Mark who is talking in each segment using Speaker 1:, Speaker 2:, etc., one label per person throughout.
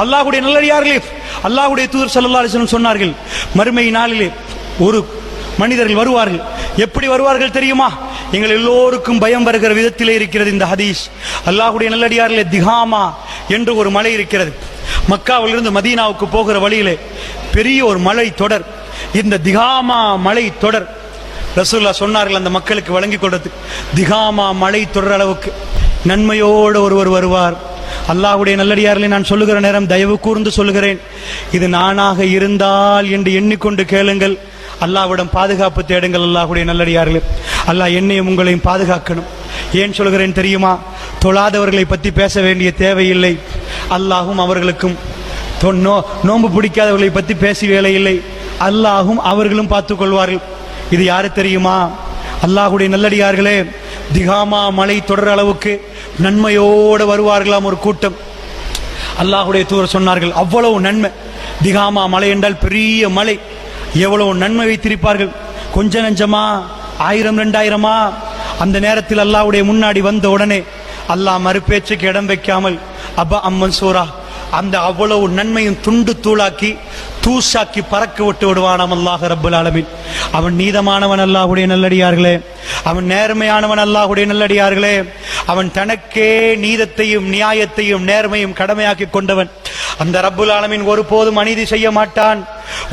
Speaker 1: அல்லாஹ்வுடைய நல்லடியார்களே, அல்லாஹ்வுடைய தூதர் ஸல்லல்லாஹு அலைஹி வஸல்லம் சொன்னார்கள், மறுமை நாளிலே ஒரு மனிதர்கள் வருவார்கள். எப்படி வருவார்கள் தெரியுமா? எங்கள் எல்லோருக்கும் பயம் வருகிற விதத்திலே இருக்கிறது இந்த ஹதீஸ். அல்லாஹ்வுடைய நல்லடியார்களே, திகாமா என்று ஒரு மலை இருக்கிறது. மக்காவிலிருந்து மதீனாவுக்கு போகிற வழியிலே பெரிய ஒரு மலை தொடர், இந்த திகாமா மலை தொடர். ரசூலுல்லாஹ் சொன்னார்கள் அந்த மக்களுக்கு வழங்கி கொடுத்து, திகாமா மலை தொடர் அளவுக்கு நன்மையோடு ஒருவர் வருவார். அல்லாஹ்வுடைய நல்லடியார்களே, நான் சொல்லுகிற நேரம் தயவு கூர்ந்து சொல்லுகிறேன், இது நானாக இருந்தால் என்று எண்ணிக்கொண்டு கேளுங்கள். அல்லாஹ்விடம் பாதுகாப்பு தேடுங்கள். அல்லாஹ்வுடைய நல்லடியார்களே, அல்லாஹ் என்னையும் உங்களையும் பாதுகாக்கணும். ஏன் சொல்கிறேன் தெரியுமா? தொழாதவர்களை பற்றி பேச வேண்டிய தேவையில்லை. அல்லாஹும் அவர்களுக்கும் நோன்பு பிடிக்காதவர்களை பற்றி பேசி வேலை இல்லை. அல்லாஹும் அவர்களும் பார்த்துக் கொள்வார்கள். இது யாரு தெரியுமா? அல்லாஹ்வுடைய நல்லடியார்களே, திகாமா மலை தொடர் அளவுக்கு நன்மையோடு வருவார்களாம் ஒரு கூட்டம். அல்லாஹ்வுடைய தூதர் சொன்னார்கள், அவ்வளவு நன்மை. திகாமா மலை என்றால் பெரிய மலை, எவ்வளவு நன்மை வைத்திருப்பார்கள். கொஞ்ச நஞ்சமா, 1000 2000 அந்த நேரத்தில் அல்லாஹ்வுடைய முன்னாடி வந்த உடனே அல்லாஹ் மறுபேச்சுக்கு இடம் வைக்காமல் அபா அம்மன்சூரா அந்த அவ்வளவு நன்மையும் துண்டு தூளாக்கி தூசாக்கி பறக்க விட்டு விடுவானாம் அல்லாஹ் ரப்பல் ஆலமீன். அவன் நீதமானவன் அல்லாஹ்வுடைய நல்லடியார்களே, அவன் நேர்மையானவன் அல்லாஹ்வுடைய நல்லடியார்களே, அவன் தனக்கே நீதத்தையும் நியாயத்தையும் நேர்மையும் கடமையாக்கி கொண்டவன். அந்த ரப்பல் ஆலமீன் ஒருபோதும் அநீதி செய்ய மாட்டான்,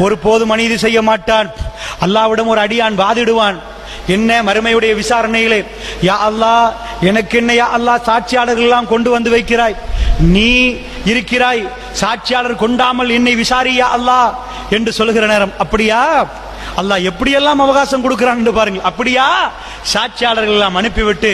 Speaker 1: ஒருபோதும் அநீதி செய்ய மாட்டான். அல்லாஹ்விடம் ஒரு அடியான் வாதிடுவான், என்ன மறுமையுடைய விசாரணையிலே, யா அல்லாஹ் எனக்கு என்ன யா அல்லாஹ் சாட்சியாளர்கள் எல்லாம் கொண்டு வந்து வைக்கிறாய், நீ இருக்கிறாய், சாட்சியாளர் கொண்டாமல் என்னை விசாரியா அல்லாஹ் என்று சொல்லுகிற நேரம், அப்படியா அல்லாஹ் எப்படியெல்லாம் அவகாசம் கொடுக்கிறான் என்று பாருங்கள். அப்படியா சாட்சியாளர்கள் எல்லாம் அனுப்பிவிட்டு,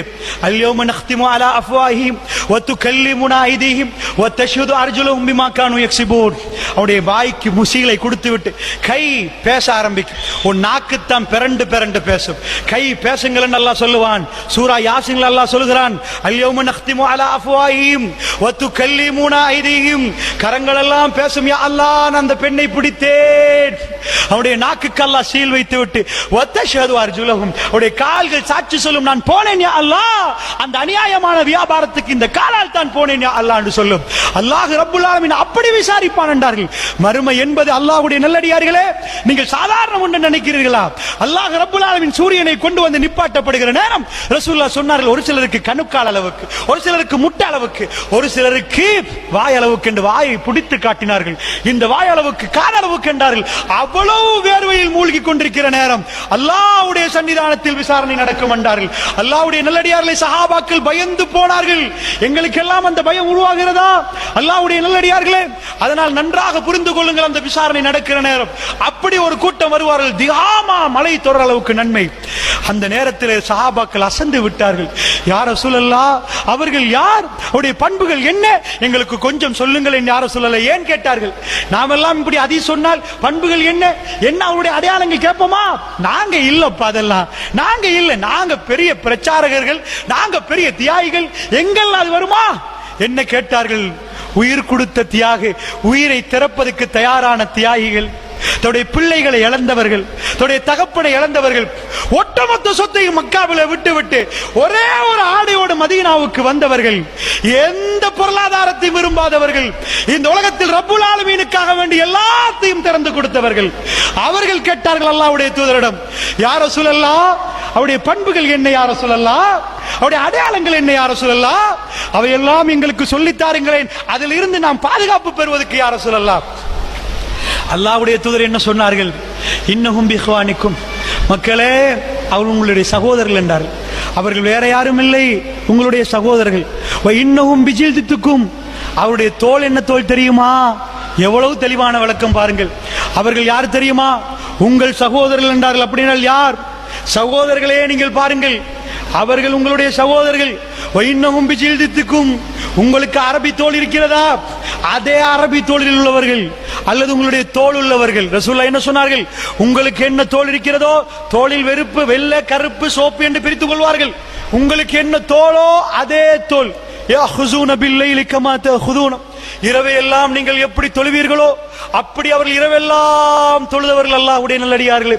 Speaker 1: அல்யௌம நக்திமு அலா அஃப்வாஹிஹிம் வ துகல்லிமுனா ஐதீஹிம் வ தஷ்ஹது அர்ஜுலுஹும் பிமா கானூ யக்ஸிபூன். அவருடைய வாய்க்கு முசீலை கொடுத்து விட்டு கை பேச ஆரம்பிக்கும். ஒரு நாக்குத்தான் பிறண்டு பிறண்டு பேசும். கை பேசுங்கள் என்று அல்லாஹ் சொல்லுவான். சூரா யாசின்ல அல்லாஹ் சொல்கிறான், அல்யௌம நக்திமு அலா அஃப்வாஹிஹிம் வ துகல்லிமுனா ஐதீஹிம். கரங்கள் எல்லாம் பேசும், யா அல்லாஹ் நான் அந்த பெண்ணை பிடித்தேன். அவருடைய நாக்குக்கு அல்லாஹ் சீல் வைத்து விட்டு வ தஷ்ஹது அர்ஜுலுஹும், அவருடைய கால்கள் சாட்சி சொல்லும், நான் போனேன் யா அல்லாஹ், அந்த அநியாயமான வியாபாரத்துக்கு இந்த காலால் தான் போனேன் யா அல்லாஹ் என்று சொல்லும். அல்லாஹ் ரப்புல் ஆலமீன் அப்படி விசாரிப்பான் என்றார்கள். மறுமை என்பது அல்லாஹ்வுடைய நல்லடியார்களே, நீங்கள் சாதாரண ஒன்று நினைக்கிறீர்களா? அல்லாஹ் ரப்புல் ஆலமீன் சூரியனை கொண்டு வந்து நிப்பாட்டப்படுகிற நேரம் ரசூலுல்லாஹ் சொன்னார்கள், ஒரு சிலருக்கு கணுக்கால் அளவுக்கு, ஒரு சிலருக்கு முட்டை அளவுக்கு, ஒரு சிலருக்கு வாய் அளவுக்கு என்று வாயை பிடித்து காட்டினார்கள். இந்த வாய் அளவுக்கு கால் அளவுக்கு என்றார்கள். அவ்வளவு வேர்வையில் மூழ்கி கொண்டிருக்கிற நேரம் அல்லாஹ்வுடைய சன்னிதானத்தில் விசாரணை நடக்கும் என்றார்கள். அல்லாஹ்வுடைய நல்லடியார்களை சஹாபாக்கள் பயந்து போனார்கள். எங்களுக்கெல்லாம் அந்த பயம் உருவாகிறதா? அல்லாஹ்வுடைய நல்லடியார்களே, அதனால் நன்றாக புரிந்து கொள்ளுங்கள். அந்த விசாரணை நடக்கிற நேரம் அப்படி ஒரு கூட்டம் வருவார்கள், திகாமா மலை தொடர் அளவுக்கு நன்மை. அந்த நேரத்தில் சஹாபாக்கள் அசந்து விட்டார்கள். யார் ரசூலல்லாஹ், அவர்கள் யார், அவருடைய பண்புகள் என்ன, எங்களுக்கு கொஞ்சம் சொல்லுங்கள் என்று யார் ரசூலல்லாஹ் ஏன் கேட்டார்கள். நாமெல்லாம் இப்படி அதி சொன்னால் பண்புகள் என்ன என்ன அவருடைய அடையாளங்கள் கேட்போமா? நாங்க இல்லப்பா, அதெல்லாம் நாங்க இல்ல, நாங்க பெரிய பிரச்சாரகர்கள், நாங்க பெரிய தியாகிகள், எங்கெல்லாம் அது வருமா? என்ன கேட்டார்கள்? உயிர் கொடுத்த தியாகி, உயிரை திறப்பதற்கு தயாரான தியாகிகள், தன்னுடைய பிள்ளைகளை இழந்தவர்கள், தன்னுடைய தகப்பனை இழந்தவர்கள், ஒட்டுமொத்த சொத்தையும் மக்காவில விட்டு ஒரே ஒரு ஆடையோடு மதீனாவுக்கு வந்தவர்கள், எந்த பொருளாதாரத்தையும் விரும்பாதவர்கள், இந்த உலகத்தில் ரப்புல் ஆலமீனுக்காக வேண்டி எல்லாத்தையும் திறந்து கொடுத்தவர்கள். அவர்கள் கேட்டார்கள் அல்லாஹ்வுடைய தூதரிடம், யா ரசூலல்லாஹ், அவருடைய பண்புகள் என்ன யா ரசூலல்லாஹ், அவருடைய அடையாளங்கள் என்ன யா ரசூலல்லாஹ், அவையெல்லாம் எங்களுக்கு சொல்லித் தாருங்களேன், அதில் இருந்து நாம் பாதுகாப்பு பெறுவதற்கு யா ரசூலல்லாஹ். அல்லாஹ்வுடைய தூதர் என்ன சொன்னார்கள்? இன்னஹும் பிஹ்வானிக்கும், மக்களே அவர்கள் உங்களுடைய சகோதரர்கள் என்றார்கள். அவர்கள் வேற யாரும் இல்லை, உங்களுடைய சகோதரர்கள். இன்னஹும் பிஜில்தித்துக்கும், அவருடைய தோல் என்ன தோல் தெரியுமா? எவ்வளவு தெளிவான விளக்கம் பாருங்கள். அவர்கள் யார் தெரியுமா? உங்கள் சகோதரர்கள் என்றார்கள். அப்படினால் யார்? சகோதரர்களே நீங்கள் பாருங்கள், அவர்கள் உங்களுடைய சகோதரர்கள். இன்னஹும் பிஜில்தித்துக்கும், உங்களுக்கு அரபி தோல் இருக்கிறதா? அதே அரபி தோளில் உள்ளவர்கள் அல்லது உங்களுடைய தோல் உள்ளவர்கள். ரசூலுல்லாஹ் என்ன சொன்னார்கள்? உங்களுக்கு என்ன தோல் இருக்கிறதோ, தோளில் வெறுப்பு, வெள்ளை, கருப்பு, சோப்பு என்று பிரித்துக் கொள்வார்கள். உங்களுக்கு என்ன தோலோ அதே தோல். யஹுஸூன பில்லைலி கமா தஹுதூன, இரவையெல்லாம் நீங்கள் எப்படி தொழுவீர்களோ அப்படி அவர்கள் இரவெல்லாம் தொழுதவர்கள் அல்லாஹ்வுடைய நல்லடியார்களே.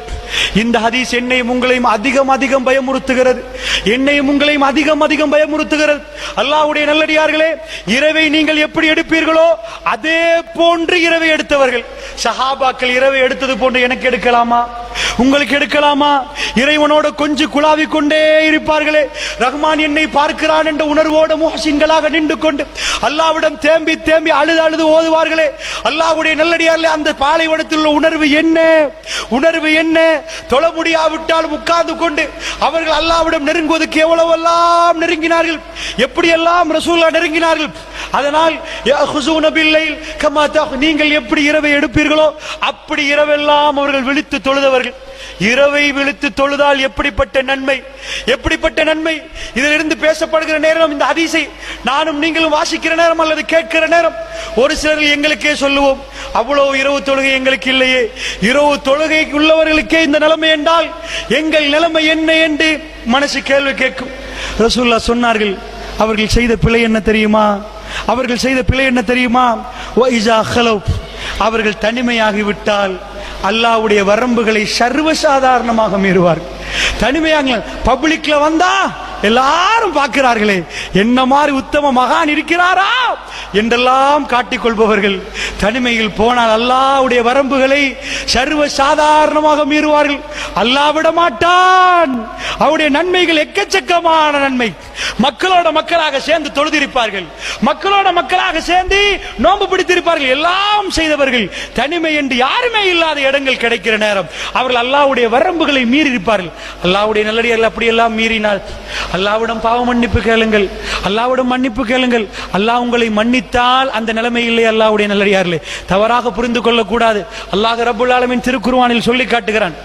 Speaker 1: இந்த ஹதீஸ் என்னையும் உங்களையும் அதிகம் அதிகம் பயமுறுத்துகிறது. என்னையும் உங்களையும் அதிகம் அதிகம் பயமுறுத்துகிறது. அல்லாஹ்வுடைய நல்லடியார்களே, இரவை நீங்கள் எப்படி எடுப்பீர்களோ அதே போன்று இரவை எடுத்தவர்கள் சஹாபாக்கள் இரவை எடுத்தது போன்று எனக்கு எடுக்கலாமா, உங்களுக்கு எடுக்கலாமா? இறைவனோட கொஞ்சம் குழாவிக் கொண்டே இருப்பார்களே. ரஹ்மான் என்னை பார்க்கிறான் என்ற உணர்வோடு முஹ்சின்களாக நின்று கொண்டு அல்லாஹ்விடம் தேம்பி தேம்பி அழுது அழுது ஓதுவார்களே. அல்லாஹ்வுடைய நல்லடியார்களே, அந்த பாலைவனத்தில் உள்ள உணர்வு என்ன, உணர்வு என்ன? தொழ முடியாவிட்டால் உட்கார்ந்து கொண்டு அவர்கள் அல்லாஹ்விடம் நெருங்குவதற்கு எவ்வளவெல்லாம் நெருங்கினார்கள், எப்படியெல்லாம் ரசூலுல்லாஹ் நெருங்கினார்கள். அதனால் யஹுஸூன பில்லைல் கமா நீங்கள் எப்படி இரவை எடுப்பீர்களோ அப்படி இரவெல்லாம் அவர்கள் விழித்து தொழுதவர்கள். இரவை விழித்து தொழுதால் எப்படிப்பட்ட நன்மை, எப்படிப்பட்ட நன்மை! இதிலிருந்து பேசப்படுகிற நேரம், இந்த ஹதீஸை நானும் நீங்களும் வாசிக்கிற நேரம் அல்லது கேட்கிற நேரம் ஒரு சிலர் எங்களுக்கே சொல்லுவோம், அவ்வளவு இரவு தொழுகை எங்களுக்கு இல்லையே. இரவு தொழுகை உள்ளவர்களுக்கே இந்த நிலைமை என்றால் எங்கள் நிலைமை என்ன என்று மனசு கேள்வி கேட்கும். ரசூலுல்லாஹ் சொன்னார்கள், அவர்கள் செய்த பிழை என்ன தெரியுமா? அவர்கள் செய்த பிழை என்ன தெரியுமா? அவர்கள் தனிமையாகிவிட்டால் அல்லாஹ்வுடைய வரம்புகளை சர்வசாதாரணமாக மீறுவார்கள். தனிமையாக பப்ளிக்ல வந்தா எல்லாரும் பார்க்கிறார்களே, என்ன மாதிரி உத்தம மகான் இருக்கிறாரா என்றெல்லாம் காட்டிக் கொள்பவர்கள் தனிமையில் போனால் அல்லாஹ்வுடைய வரம்புகளை சர்வ சாதாரணமாக மீறுவார்கள். அல்லாஹ் விட மாட்டான். அவருடைய நன்மைகள் எக்கச்சக்கமான நன்மை. மக்களோட மக்களாக சேர்ந்து தொழுதிருப்பார்கள், மக்களோட மக்களாக சேர்ந்து நோன்பு பிடித்திருப்பார்கள். எல்லாம் செய்தவர்கள் தனிமை என்று யாருமே இல்லாத இடங்கள் கிடைக்கிற நேரம் அவர்கள் அல்லாஹ்வுடைய வரம்புகளை மீறி இருப்பார்கள். அல்லாஹ்வுடைய நல்லடியார்கள் அப்படியெல்லாம் மீறினால் அல்லாஹ்விடம் பாவ மன்னிப்பு கேளுங்கள், அல்லாஹ்விடம் மன்னிப்பு கேளுங்கள். அல்லாஹ் உங்களை மன்னித்தால் அந்த நிலைமை இல்லை. அல்லாஹ்வுடைய நல்லடியார்களே, தவறாக புரிந்து கொள்ளக்கூடாது. அல்லாஹ் ரப்புல் ஆலமீன் திருக்குர்ஆனில் சொல்லி காட்டுகிறான்,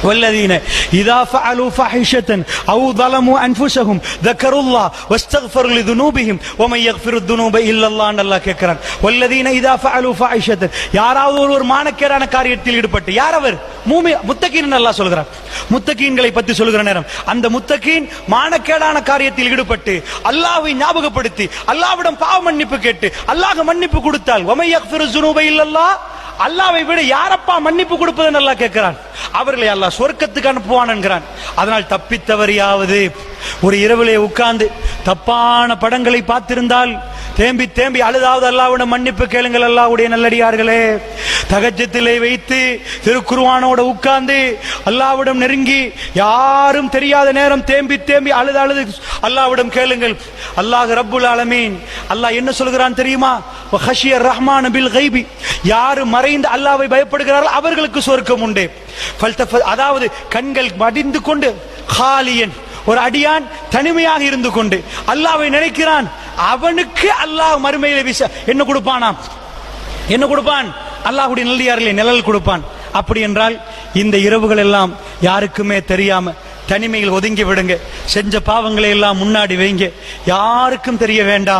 Speaker 1: والذين إذا فعلوا فاحشة أو ظلموا أنفسهم ذكروا الله واستغفروا لذنوبهم ومن يغفر الذنوب إلا الله. அல்லாஹ் கேட்கிறான், والذين إذا فعلوا فاحشة, யாராவது ஒரு மானக்கேடான காரியத்தில் ஈடுபட்டு, யார் அவர்? முத்தகீன் அல்லாஹ் சொல்கிறார். முத்தகீன்களை பற்றி சொல்கிற நேரம் அந்த முத்தகீன் மானக்கேடான காரியத்தில் ஈடுபட்டு அல்லாஹ்வை ஞாபகப்படுத்தி அல்லாஹ்விடம் பாவ மன்னிப்பு கேட்டு அல்லாஹ் மன்னிப்பு கொடுத்தால் ومن يغفر الذنوب إلا الله, அல்லாஹ்வை விட யாரப்பா மன்னிப்பு கொடுப்பதுன்னு அல்லாஹ் கேட்கிறான். அவர்களை அல்லாஹ் சொர்க்கத்துக்கு அனுப்புவான் என்கிறான். அதனால் தப்பித்தவரையாவது ஒரு இரவிலே உட்கார்ந்து தப்பான படங்களை பார்த்திருந்தால் தேம்பி தேம்பி அழுதாவது அல்லாஹ்விடம் மன்னிப்பு கேளுங்கள். அல்லாஹ்வுடைய நல்லடியார்களே, தஹஜ்ஜுதிலே வைத்து திருக்குர்ஆனோட உட்கார்ந்து அல்லாஹ்விடம் நெருங்கி யாரும் தெரியாத நேரம் தேம்பி தேம்பி அழுது அழுது அல்லாஹ்விடம் கேளுங்கள். அல்லாஹ் ரப்புல் ஆலமீன் அல்லாஹ் என்ன சொல்கிறான் தெரியுமா? வஹஷிய ரஹ்மான் பில் கைபி, யார் மறைந்து அல்லாஹ்வை பயப்படுகிறார்கள் அவர்களுக்கு சொர்க்கம் உண்டு. அதாவது கண்கள் மடிந்து கொண்டு ஹாலியன், ஒரு அடியான் தனிமையாக இருந்து கொண்டு அல்லாஹ்வை நினைக்கிறான், அவனுக்கு அல்லாஹ் மறுமையிலே என்ன கொடுப்பானாம்? என்ன கொடுப்பான்? அல்லாஹ்வுடைய நல்லடியார்களே நிழல் கொடுப்பான். அப்படி என்றால் இந்த இரவுகள் எல்லாம் யாருக்குமே தெரியாம தனிமையில் ஒதுங்கி விடுங்க. செஞ்ச பாவங்களை எல்லாம் முன்னாடி வைங்க, யாருக்கும் தெரிய வேண்டாம்.